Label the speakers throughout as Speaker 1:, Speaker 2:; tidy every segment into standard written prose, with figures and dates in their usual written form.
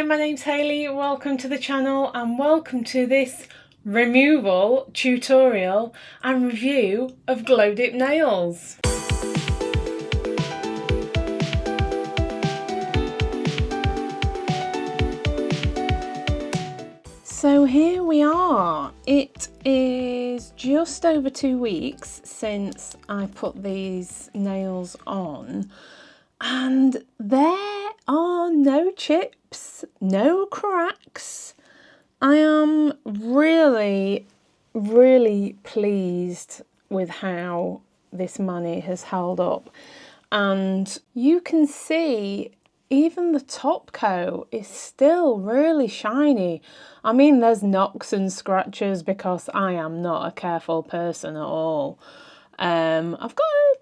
Speaker 1: Hi, my name's Hayley, welcome to the channel and welcome to this removal tutorial and review of Glowdip nails. So here we are. It is just over 2 weeks since I put these nails on. And there are no chips, no cracks. I am really pleased with how this mani has held up. And you can see even the top coat is still really shiny. I mean, there's knocks and scratches because I am not a careful person at all. I've got a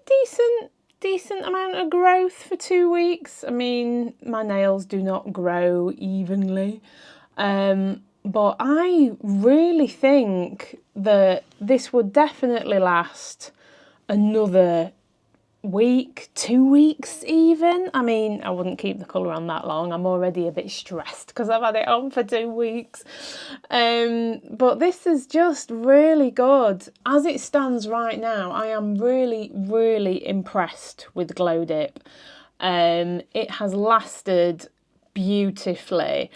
Speaker 1: decent amount of growth for 2 weeks. I mean, my nails do not grow evenly, but I really think that this would definitely last another week, 2 weeks even. I mean, I wouldn't keep the colour on that long. I'm already a bit stressed because I've had it on for 2 weeks. But this is just really good. As it stands right now, I am really impressed with Glowdip. It has lasted beautifully.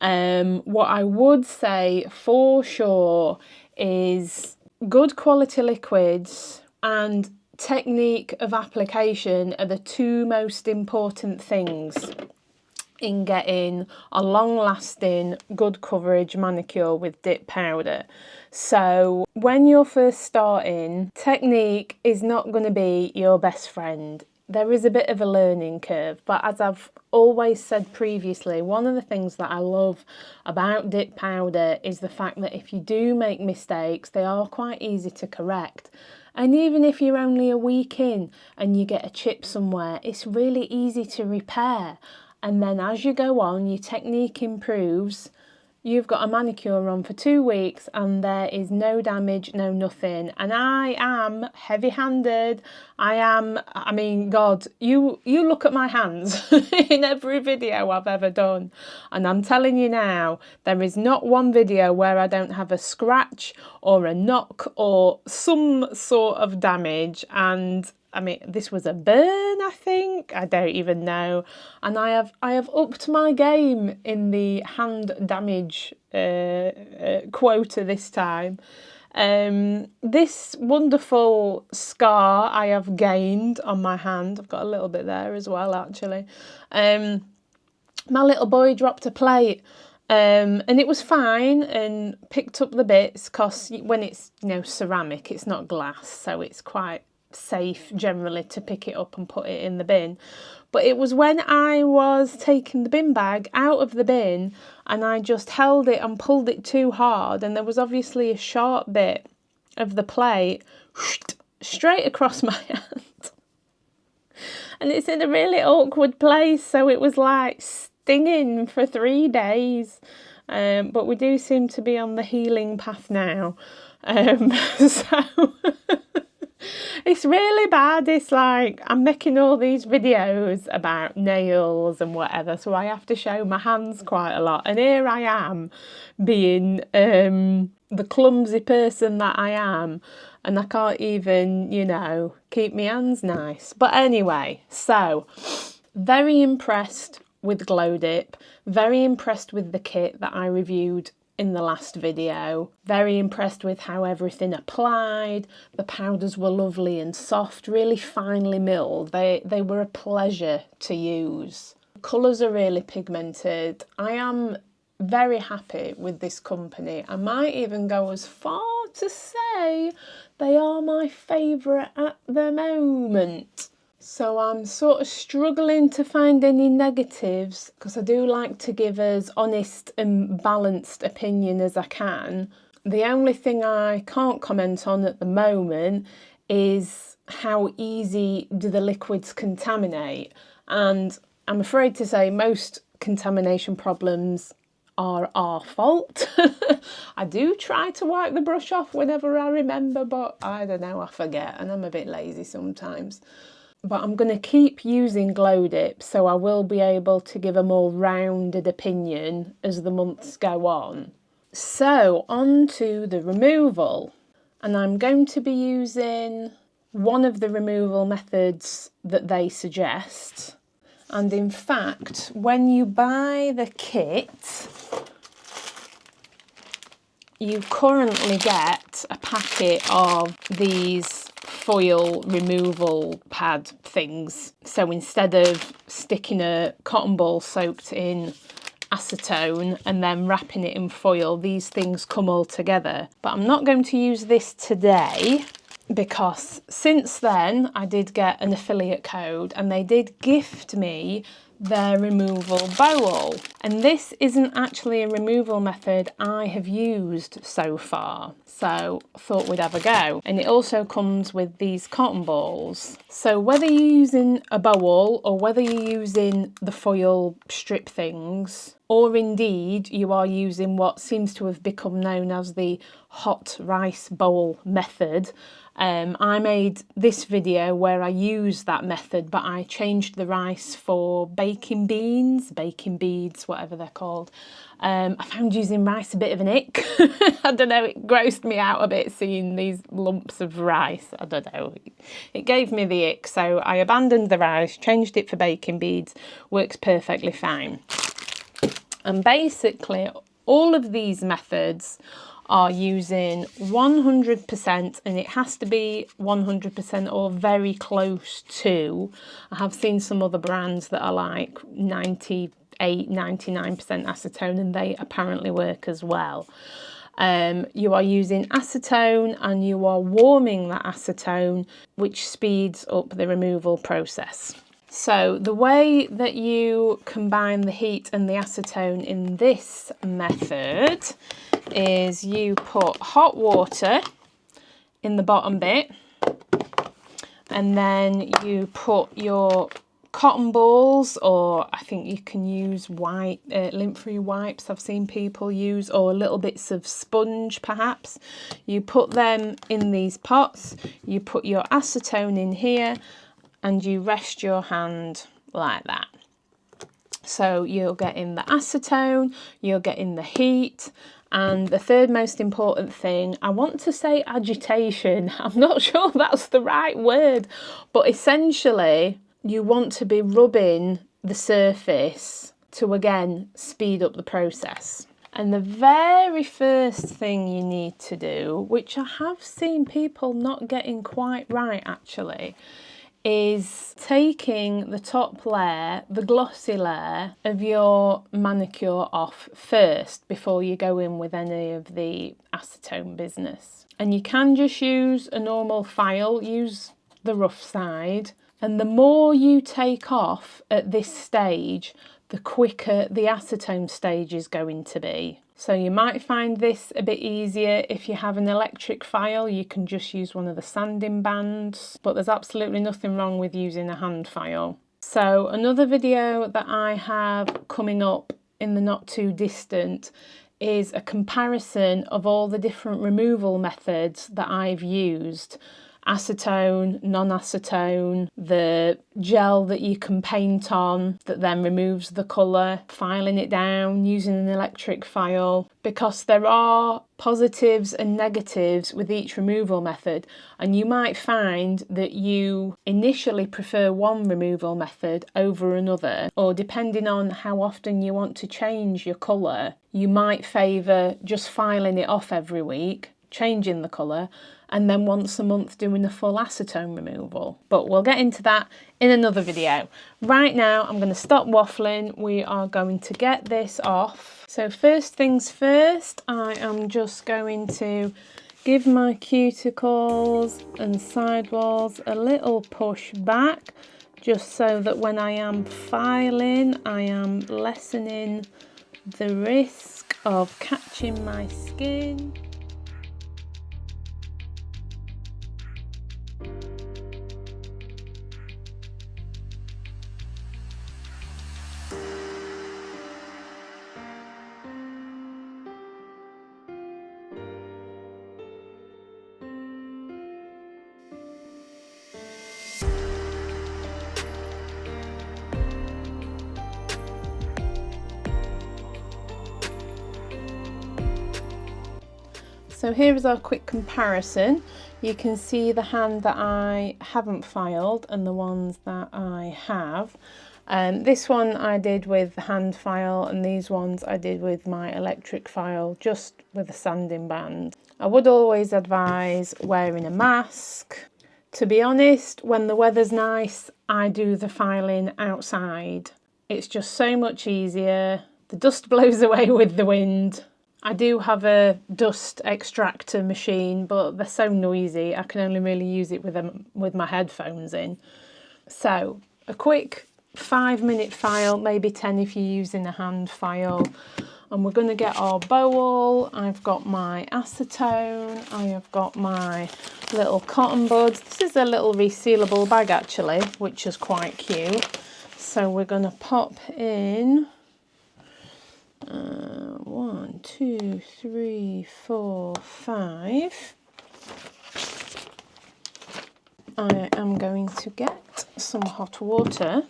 Speaker 1: What I would say for sure is good quality liquids and technique of application are the two most important things in getting a long-lasting, good coverage manicure with dip powder. So when you're first starting, technique is not going to be your best friend. There is a bit of a learning curve, but as I've always said previously, one of the things that I love about dip powder is the fact that if you do make mistakes, they are quite easy to correct. And even if you're only a week in and you get a chip somewhere, it's really easy to repair. And then as you go on, your technique improves. You've got a manicure on for 2 weeks and there is no damage, no nothing. And I am heavy-handed. I mean, God, you look at my hands in every video I've ever done. And I'm telling you now, there is not one video where I don't have a scratch or a knock or some sort of damage. And I mean, this was a burn, I think. I don't even know. And I have upped my game in the hand damage quota this time. This wonderful scar I have gained on my hand. I've got a little bit there as well, actually. My little boy dropped a plate. And it was fine and picked up the bits because when it's, you know, ceramic, it's not glass, so it's quite safe generally to pick it up and put it in the bin. But it was when I was taking the bin bag out of the bin and I just held it and pulled it too hard, and there was obviously a sharp bit of the plate straight across my hand. And it's in a really awkward place, so it was like stinging for 3 days. But we do seem to be on the healing path now. So it's really bad. It's like I'm making all these videos about nails and whatever, so I have to show my hands quite a lot. And here I am being the clumsy person that I am, and I can't even, you know, keep my hands nice. But anyway, so very impressed with Glowdip, very impressed with the kit that I reviewed in the last video. Very impressed with how everything applied. The powders were lovely and soft, really finely milled. They were a pleasure to use. Colours are really pigmented. I am very happy with this company. I might even go as far to say they are my favourite at the moment. So I'm sort of struggling to find any negatives because I do like to give as honest and balanced opinion as I can. The only thing I can't comment on at the moment is how easy do the liquids contaminate. And I'm afraid to say most contamination problems are our fault. I do try to wipe the brush off whenever I remember, but I don't know, I forget and I'm a bit lazy sometimes. but I'm going to keep using Glowdip, so I will be able to give a more rounded opinion as the months go on. So on to the removal, and I'm going to be using one of the removal methods that they suggest. And in fact, when you buy the kit, you currently get a packet of these foil removal pad things. So instead of sticking a cotton ball soaked in acetone and then wrapping it in foil, these things come all together. But I'm not going to use this today, because since then I did get an affiliate code and they did gift me their removal bowl. And this isn't actually a removal method I have used so far, so I thought we'd have a go. And it also comes with these cotton balls. So whether you're using a bowl or whether you're using the foil strip things, or indeed you are using what seems to have become known as the hot rice bowl method, I made this video where I used that method, but I changed the rice for baking beans, baking beads, whatever they're called. I found using rice a bit of an ick. I don't know, it grossed me out a bit seeing these lumps of rice. I don't know, it gave me the ick, so I abandoned the rice, changed it for baking beads, works perfectly fine. And basically all of these methods are using 100%, and it has to be 100% or very close to. I have seen some other brands that are like 98, 99% acetone, and they apparently work as well. You are using acetone and you are warming that acetone, which speeds up the removal process. So the way that you combine the heat and the acetone in this method is you put hot water in the bottom bit, and then you put your cotton balls, or I think you can use lint-free wipes I've seen people use, or little bits of sponge perhaps. You put them in these pots, you put your acetone in here, and you rest your hand like that. So you're getting the acetone, you're getting the heat, and the third most important thing, I want to say agitation, I'm not sure that's the right word, but essentially you want to be rubbing the surface to again speed up the process. And the very first thing you need to do, which I have seen people not getting quite right actually, is taking the top layer, the glossy layer of your manicure off first before you go in with any of the acetone business. And you can just use a normal file, use the rough side, and the more you take off at this stage, the quicker the acetone stage is going to be. So you might find this a bit easier if you have an electric file. You can just use one of the sanding bands, but there's absolutely nothing wrong with using a hand file. So another video that I have coming up in the not too distant is a comparison of all the different removal methods that I've used. Acetone, non-acetone, the gel that you can paint on that then removes the colour, filing it down using an electric file, because there are positives and negatives with each removal method, and you might find that you initially prefer one removal method over another, or depending on how often you want to change your colour, you might favour just filing it off every week, changing the colour, and then once a month doing a full acetone removal. But we'll get into that in another video. Right now, I'm going to stop waffling. We are going to get this off. So first things first, I am just going to give my cuticles and sidewalls a little push back, just so that when I am filing, I am lessening the risk of catching my skin. So here is our quick comparison. You can see the hand that I haven't filed and the ones that I have. This one I did with the hand file, and these ones I did with my electric file, just with a sanding band. I would always advise wearing a mask. To be honest, when the weather's nice, I do the filing outside. It's just so much easier. The dust blows away with the wind. I do have a dust extractor machine, but they're so noisy, I can only really use it with my headphones in. So, a quick 5-minute file, maybe 10 if you're using a hand file. And we're going to get our bowl. I've got my acetone. I have got my little cotton buds. This is a little resealable bag actually, which is quite cute. So we're going to pop in 1, 2, 3, 4, 5. I am going to get some hot water,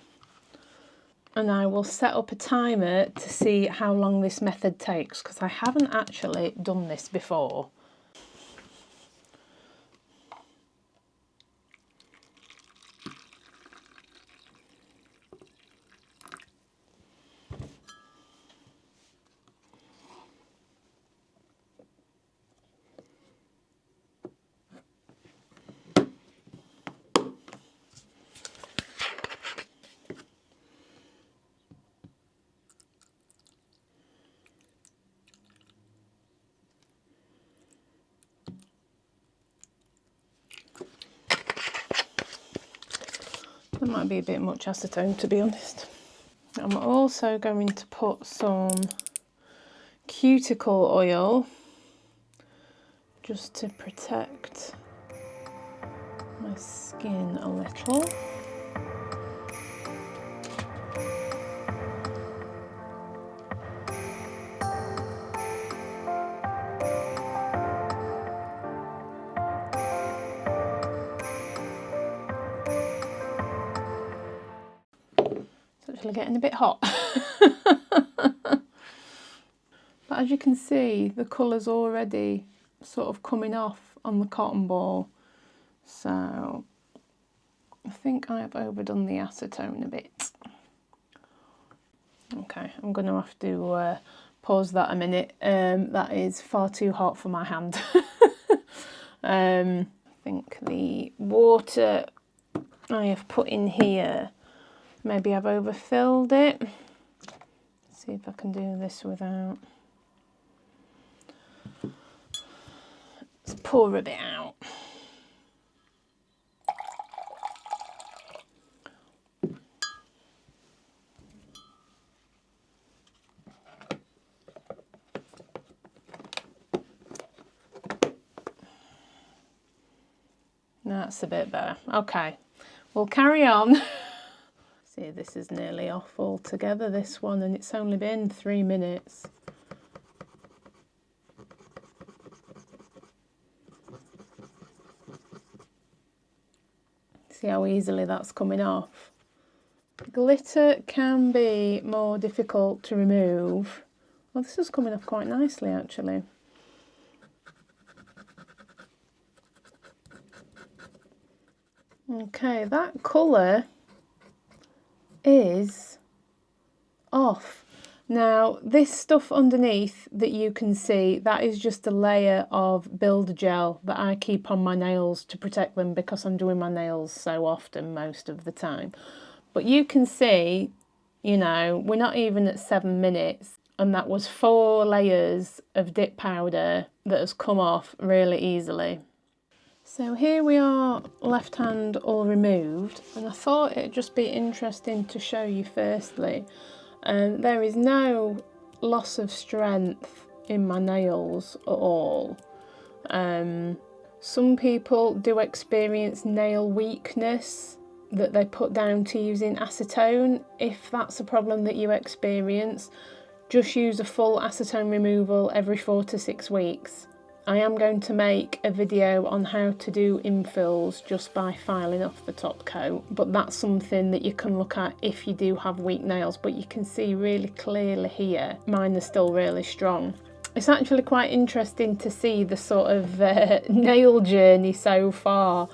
Speaker 1: and I will set up a timer to see how long this method takes, because I haven't actually done this before. That might be a bit much acetone, to be honest. I'm also going to put some cuticle oil just to protect my skin a little. It's actually getting a bit hot. But as you can see, the colour's already sort of coming off on the cotton ball. So I think I have overdone the acetone a bit. Okay, I'm going to have to pause that a minute. That is far too hot for my hand. I think the water I have put in here, maybe I've overfilled it. Let's see if I can do this without. Let's pour a bit out. That's a bit better. Okay, we'll carry on. See, this is nearly off altogether, this one, and it's only been 3 minutes. See how easily that's coming off. Glitter can be more difficult to remove. Well, this is coming off quite nicely actually. Okay, that colour is off. Now, this stuff underneath that you can see, that is just a layer of builder gel that I keep on my nails to protect them, because I'm doing my nails so often most of the time. But you can see, you know, we're not even at 7 minutes, and that was 4 layers of dip powder that has come off really easily. So here we are, left hand all removed, and I thought it'd just be interesting to show you firstly, there is no loss of strength in my nails at all. Some people do experience nail weakness that they put down to using acetone. If that's a problem that you experience, just use a full acetone removal every 4 to 6 weeks. I am going to make a video on how to do infills just by filing off the top coat, but that's something that you can look at if you do have weak nails. But you can see really clearly here, mine are still really strong. it's actually quite interesting to see the sort of nail journey so far.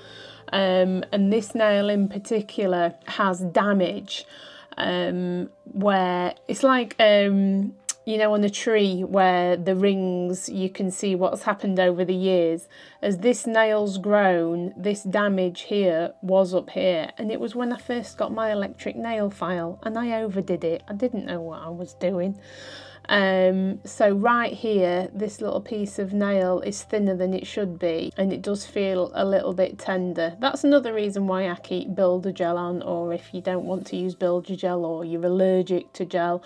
Speaker 1: And this nail in particular has damage, where it's like, you know, on a tree where the rings, you can see what's happened over the years. As this nail's grown, this damage here was up here. And it was when I first got my electric nail file and I overdid it. I didn't know what I was doing. So right here, this little piece of nail is thinner than it should be, and it does feel a little bit tender. That's another reason why I keep builder gel on, or if you don't want to use builder gel or you're allergic to gel,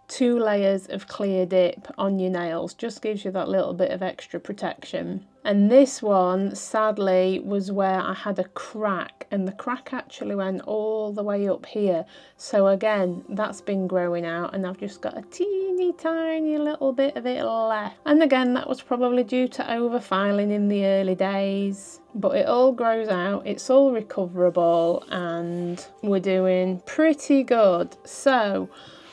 Speaker 1: 2 layers of clear dip on your nails just gives you that little bit of extra protection. And this one, sadly, was where I had a crack, and the crack actually went all the way up here. So again, that's been growing out, and I've just got a teeny tiny little bit of it left. And again, that was probably due to overfiling in the early days. But it all grows out, it's all recoverable, and we're doing pretty good. So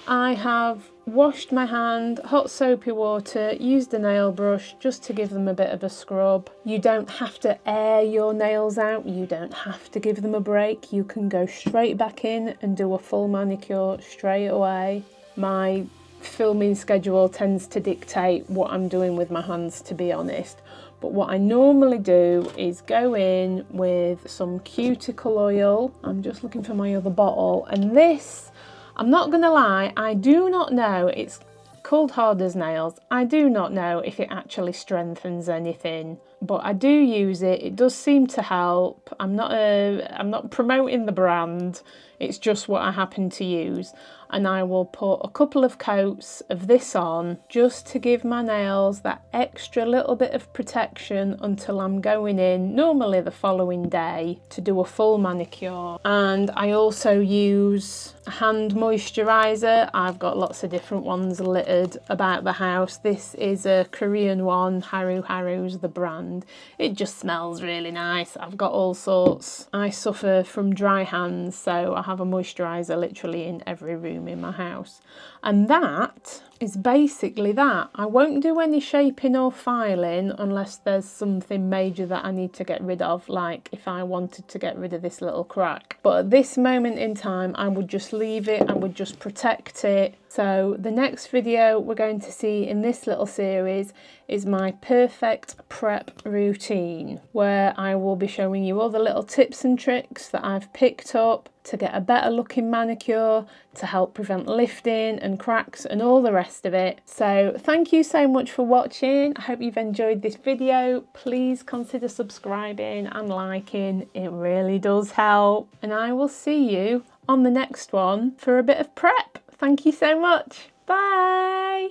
Speaker 1: I have washed my hand, hot soapy water, used a nail brush just to give them a bit of a scrub. You don't have to air your nails out, you don't have to give them a break. You can go straight back in and do a full manicure straight away. My filming schedule tends to dictate what I'm doing with my hands, to be honest. But what I normally do is go in with some cuticle oil. I'm just looking for my other bottle, and this, I'm not going to lie, I do not know, it's called Hard as Nails. I do not know if it actually strengthens anything, but I do use it. It does seem to help. I'm not promoting the brand. It's just what I happen to use. And I will put a couple of coats of this on just to give my nails that extra little bit of protection until I'm going in, normally the following day, to do a full manicure. And I also use a hand moisturiser. I've got lots of different ones littered about the house. This is a Korean one, Haru's the brand. It just smells really nice. I've got all sorts. I suffer from dry hands, so I have a moisturiser literally in every room in my house. And that is basically that. I won't do any shaping or filing unless there's something major that I need to get rid of, like if I wanted to get rid of this little crack. But at this moment in time, I would just leave it, I would just protect it. So the next video we're going to see in this little series is my perfect prep routine, where I will be showing you all the little tips and tricks that I've picked up to get a better looking manicure, to help prevent lifting and cracks and all the rest of it. So thank you so much for watching. I hope you've enjoyed this video. Please consider subscribing and liking. It really does help. And I will see you on the next one for a bit of prep. Thank you so much. Bye.